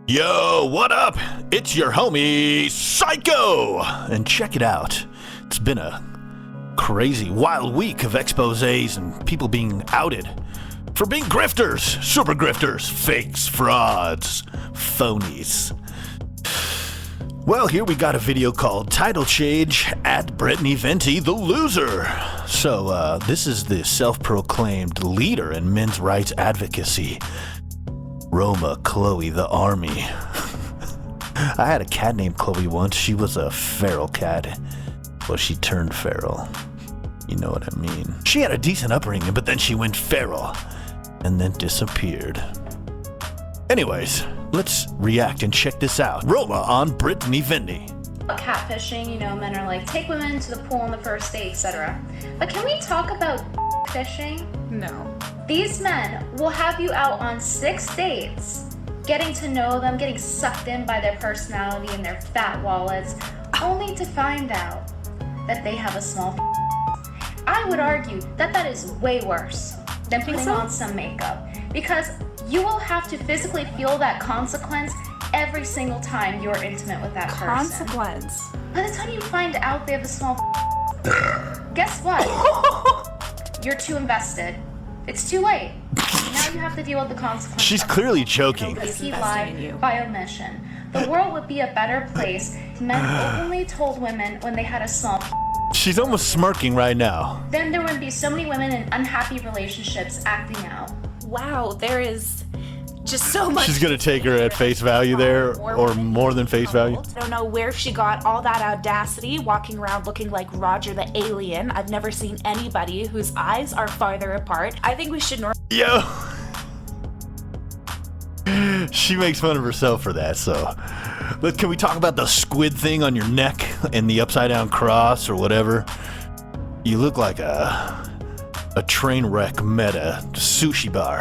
Yo, what up? It's your homie, Psycho! And check it out. It's been a crazy, wild week of exposés and people being outed for being grifters, super grifters, fakes, frauds, phonies. Well, here we got a video called Title Change at Brittany Venti, the loser. So, this is the self-proclaimed leader in men's rights advocacy, Roma Chloe the Army. I had a cat named Chloe once. She was a feral cat. Well, she turned feral. You know what I mean. She had a decent upbringing, but then she went feral and then disappeared. Anyways, let's react and check this out. Roma on Brittany Venti. Catfishing, men are like, take women to the pool on the first date, etc. But can we talk about fishing? No. These men will have you out on 6 dates, getting to know them, getting sucked in by their personality and their fat wallets, only to find out that they have a small I would argue that that is way worse than putting on some makeup, because you will have to physically feel that consequence every single time you're intimate with that person. Consequence? By the time you find out they have a small guess what? You're too invested. It's too late. Now you have to deal with the consequences. She's clearly joking. Because he lied by omission. The world would be a better place if men openly told women when they had a small She's almost smirking right now. Then there would be so many women in unhappy relationships acting out. Wow, there is just so much. She's gonna take her at face value there, or more than face value. I don't know where she got all that audacity, walking around looking like Roger the Alien. I've never seen anybody whose eyes are farther apart. I think we should Yo! She makes fun of herself for that, so... But can we talk about the squid thing on your neck and the upside down cross or whatever? You look like a train wreck meta sushi bar.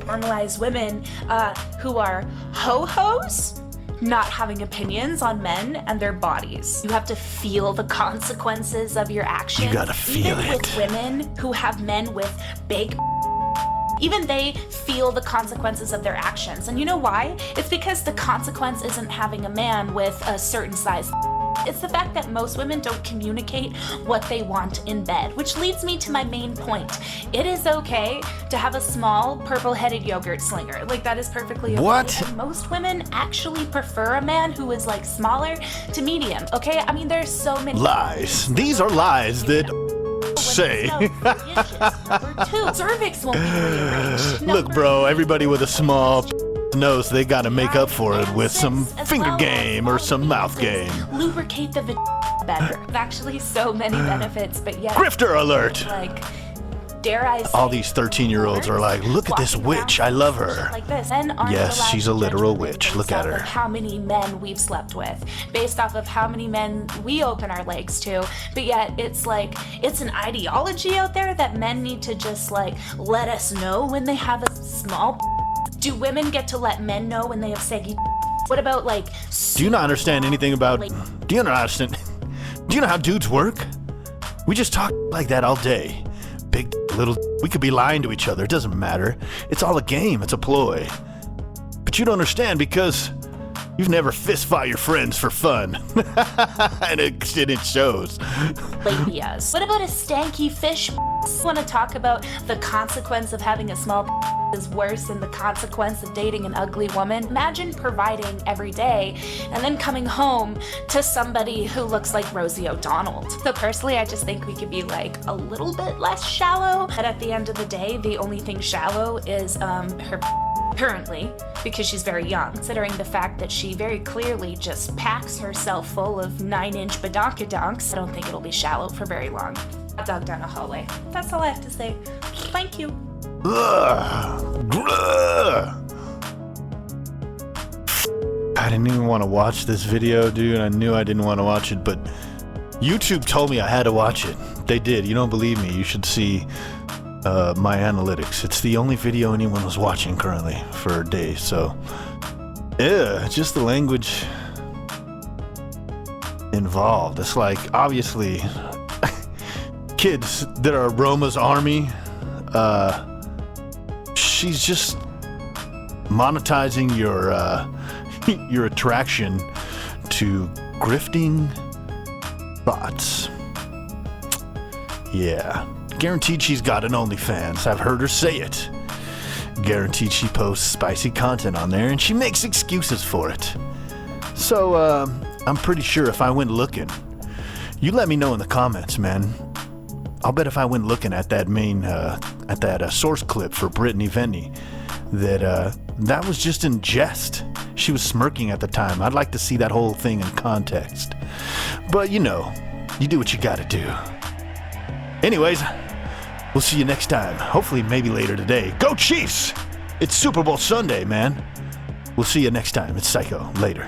normalize women who are ho-hos, not having opinions on men and their bodies. You have to feel the consequences of your actions. You gotta feel Even with women who have men with big even they feel the consequences of their actions. And you know why? It's because the consequence isn't having a man with a certain size. It's the fact that most women don't communicate what they want in bed, which leads me to my main point. It is okay to have a small purple-headed yogurt slinger. Like, that is perfectly okay. What? And most women actually prefer a man who is like smaller to medium, okay? I mean, there's so many lies. These are lies that say. Cervix won't be rearranged. Look, bro, everybody with a small knows they gotta make up for it with some finger game or some mouth game. Lubricate the better. Actually, so many benefits, but yet Grifter alert! Like, dare I say, all these 13-year-olds are like, look at this witch, I love her. Like this. Men aren't Yes, allowed she's to a literal judge women witch. based Look at off her. of how many men we've slept with, based off of how many men we open our legs to. But yet, it's like, it's an ideology out there that men need to just like let us know when they have a small. Do women get to let men know when they have saggy? What about like? Do you not understand anything about? Do you not understand? Do you know how dudes work? We just talk like that all day. Big, little. We could be lying to each other. It doesn't matter. It's all a game. It's a ploy. But you don't understand because you've never fist fought your friends for fun, and it shows. Labias. What about a stanky fish? Want to talk about the consequence of having a small is worse than the consequence of dating an ugly woman? Imagine providing every day and then coming home to somebody who looks like Rosie O'Donnell. So personally, I just think we could be like a little bit less shallow. But at the end of the day, the only thing shallow is her currently, because she's very young, considering the fact that she very clearly just packs herself full of 9-inch badonkadonks. I don't think it'll be shallow for very long. A dog down a hallway. That's all I have to say. Thank you. Ugh. I didn't even want to watch this video, dude. I knew I didn't want to watch it, but YouTube told me I had to watch it. They did. You don't believe me? You should see my analytics. It's the only video anyone was watching currently for days. So, yeah, just the language involved. It's like, obviously, kids that are Roma's army, she's just monetizing your your attraction to grifting bots. Yeah, guaranteed she's got an OnlyFans. I've heard her say it. Guaranteed she posts spicy content on there and she makes excuses for it. So, I'm pretty sure if I went looking, you let me know in the comments, man. I'll bet if I went looking at that source clip for Brittany Venti, that was just in jest. She was smirking at the time. I'd like to see that whole thing in context. But you know, you do what you gotta do. Anyways, we'll see you next time. Hopefully maybe later today. Go Chiefs! It's Super Bowl Sunday, man. We'll see you next time. It's Psycho. Later.